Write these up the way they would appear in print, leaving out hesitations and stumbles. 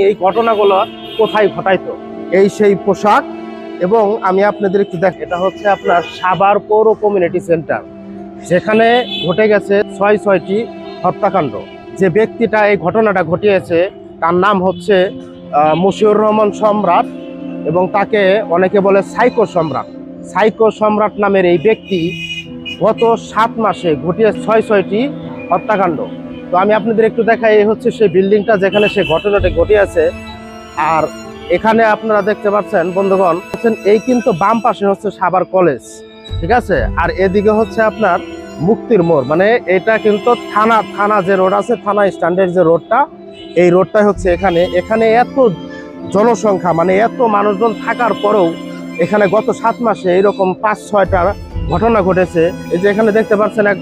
এই ঘটনাগুলো কোথায় ঘটাইতো, এই সেই পোশাক। এবং আমি আপনাদের একটু দেখ, এটা হচ্ছে আপনার সাভার পৌর কমিউনিটি সেন্টার, যেখানে ঘটে গেছে ৬টি হত্যাকাণ্ড। যে ব্যক্তিটা এই ঘটনাটা ঘটিয়েছে তার নাম হচ্ছে মশিউর রহমান সম্রাট, এবং তাকে অনেকে বলে সাইকো সম্রাট। সাইকো সম্রাট নামের এই ব্যক্তি গত 7 মাসে ঘটিয়েছে ৬টি হত্যাকাণ্ড। তো আমি আপনাদের একটু দেখাই, এই হচ্ছে সেই বিল্ডিংটা যেখানে সেই ঘটনাটি ঘটিয়েছে। আর এখানে আপনারা দেখতে পাচ্ছেন বন্ধুগণ, এই কিন্তু বাম পাশে হচ্ছে সাভার কলেজ, ঠিক আছে। আর এদিকে হচ্ছে আপনার মুক্তির মোড়, মানে এটা কিন্তু থানা যে রোড আছে, থানা স্ট্যান্ডের যে রোডটা, এই রোডটাই হচ্ছে এখানে। এখানে এত জনসংখ্যা, মানে এত মানুষজন থাকার পরেও এখানে গত 7 মাসে এইরকম 5-6টা ঘটনা ঘটেছে। এই যে এখানে দেখতে পাচ্ছেন এক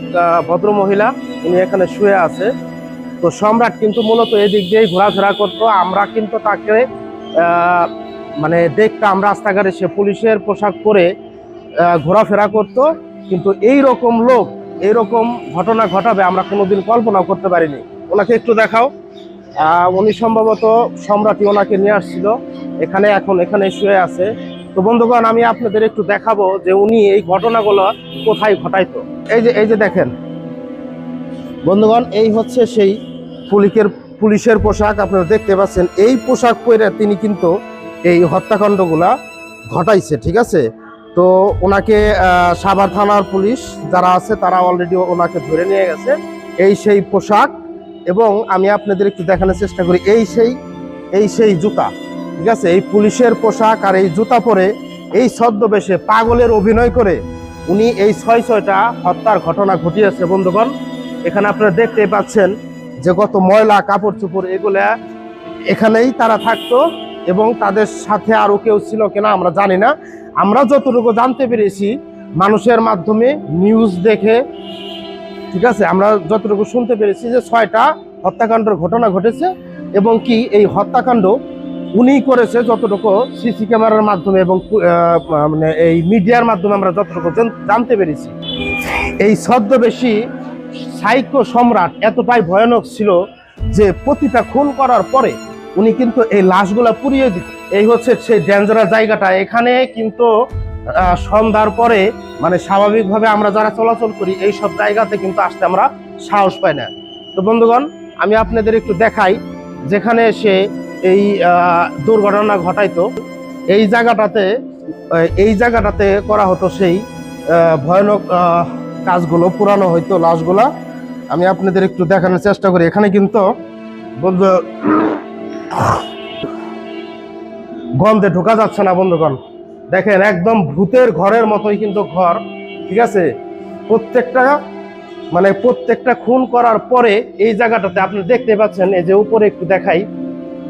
ভদ্র মহিলা, উনি এখানে শুয়ে আছে। তো সম্রাট কিন্তু মূলত এদিক দিয়েই ঘোরাফেরা করতো। আমরা কিন্তু তাকে মানে দেখতাম রাস্তাঘাটে, সে পুলিশের পোশাক পরে ঘোরাফেরা করত। কিন্তু এই রকম লোক, এইরকম ঘটনা ঘটাবে আমরা কোনোদিন কল্পনাও করতে পারিনি। ওনাকে একটু দেখাও। উনি সম্ভবত সম্রাটই ওনাকে নিয়ে আসছিল এখানে, এখন এখানে শুয়ে আছে। তো বন্ধুগণ, আমি আপনাদের একটু দেখাবো যে উনি এই ঘটনাগুলো কোথায় ঘটাইতো। এই যে দেখেন বন্ধুগণ, এই হচ্ছে সেই পুলিশের পোশাক, আপনারা দেখতে পাচ্ছেন। এই পোশাক পরে তিনি কিন্তু এই হত্যাকাণ্ডগুলা ঘটাইছে, ঠিক আছে। তো ওনাকে সাভার থানার পুলিশ যারা আছে তারা অলরেডি ওনাকে ধরে নিয়ে গেছে। এই সেই পোশাক, এবং আমি আপনাদের একটু দেখানোর চেষ্টা করি, এই সেই জুতা, ঠিক আছে। এই পুলিশের পোশাক আর এই জুতা পরে এই ছদ্মবেশে পাগলের অভিনয় করে উনি এই ৬টা হত্যার ঘটনা ঘটিয়েছে বন্ধুগণ। এখানে আপনারা দেখতেই পাচ্ছেন যে কত ময়লা কাপড় চোপড়, এগুলা এখানেই তারা থাকতো, এবং তাদের সাথে আরো কেউ ছিল কিনা আমরা জানি না। আমরা যতটুকু জানতে পেরেছি মানুষের মাধ্যমে, নিউজ দেখে, ঠিক আছে, আমরা যতটুকু শুনতে পেরেছি যে 6টা হত্যাকাণ্ডের ঘটনা ঘটেছে, এবং কি এই হত্যাকাণ্ড উনি করেছে যতটুকু সিসি ক্যামেরার মাধ্যমে এবং মানে এই মিডিয়ার মাধ্যমে আমরা যতটুকু জানতে পেরেছি। এই ছদ্মবেশী সাইকো সম্রাট এতটাই ভয়ানক ছিল যে প্রতিটা খুন করার পরে উনি কিন্তু এই লাশগুলা পুড়িয়ে দিত। এই হচ্ছে সেই ডেঞ্জারাস জায়গাটা। এখানে কিন্তু সন্ধ্যার পরে, মানে স্বাভাবিকভাবে আমরা যারা চলাচল করি এই সব জায়গাতে কিন্তু আসতে আমরা সাহস পাই না। তো বন্ধুগণ, আমি আপনাদের একটু দেখাই যেখানে সে এই দুর্ঘটনা ঘটাইতো। এই জায়গাটাতে করা হতো সেই ভয়ানক কাজগুলো, পুরানো হইতো লাশগুলা। আমি আপনাদের একটু দেখানোর চেষ্টা করি। এখানে কিন্তু বন্ধু গন্ধে ঢোকা যাচ্ছে না বন্ধুগণ। দেখেন একদম ভূতের ঘরের মতোই কিন্তু ঘর, ঠিক আছে। প্রত্যেকটা খুন করার পরে এই জায়গাটাতে আপনি দেখতে পাচ্ছেন, এই যে উপরে একটু দেখাই,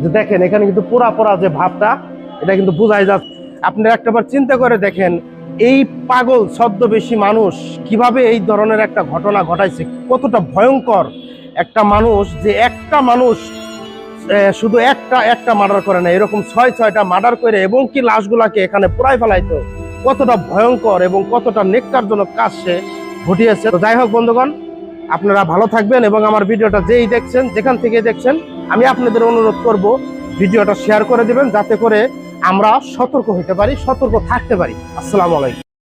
যে দেখেন এখানে কিন্তু পোড়া যে ভাবটা, এটা কিন্তু বোঝাই যাচ্ছে। আপনি একটাবার চিন্তা করে দেখেন, এই পাগল ছদ্মবেশী মানুষ কিভাবে এই ধরনের একটা ঘটনা ঘটাইছে। কতটা ভয়ঙ্কর একটা মানুষ, যে একটা মানুষ শুধু একটা মার্ডার করে না, এরকম 6টা মার্ডার করে, এবং কি লাশগুলাকে এখানে পুরাই ফেলাইতো। কতটা ভয়ঙ্কর এবং কতটা নেককারজনক কাজ সে ঘটিয়েছে। তো যাই হোক বন্ধুগণ, আপনারা ভালো থাকবেন, এবং আমার ভিডিওটা যেই দেখছেন, যেখান থেকে দেখছেন, আমি আপনাদের অনুরোধ করব ভিডিওটা শেয়ার করে দিবেন, যাতে করে আমরা সতর্ক হতে পারি, সতর্ক থাকতে পারি। আসসালামু আলাইকুম।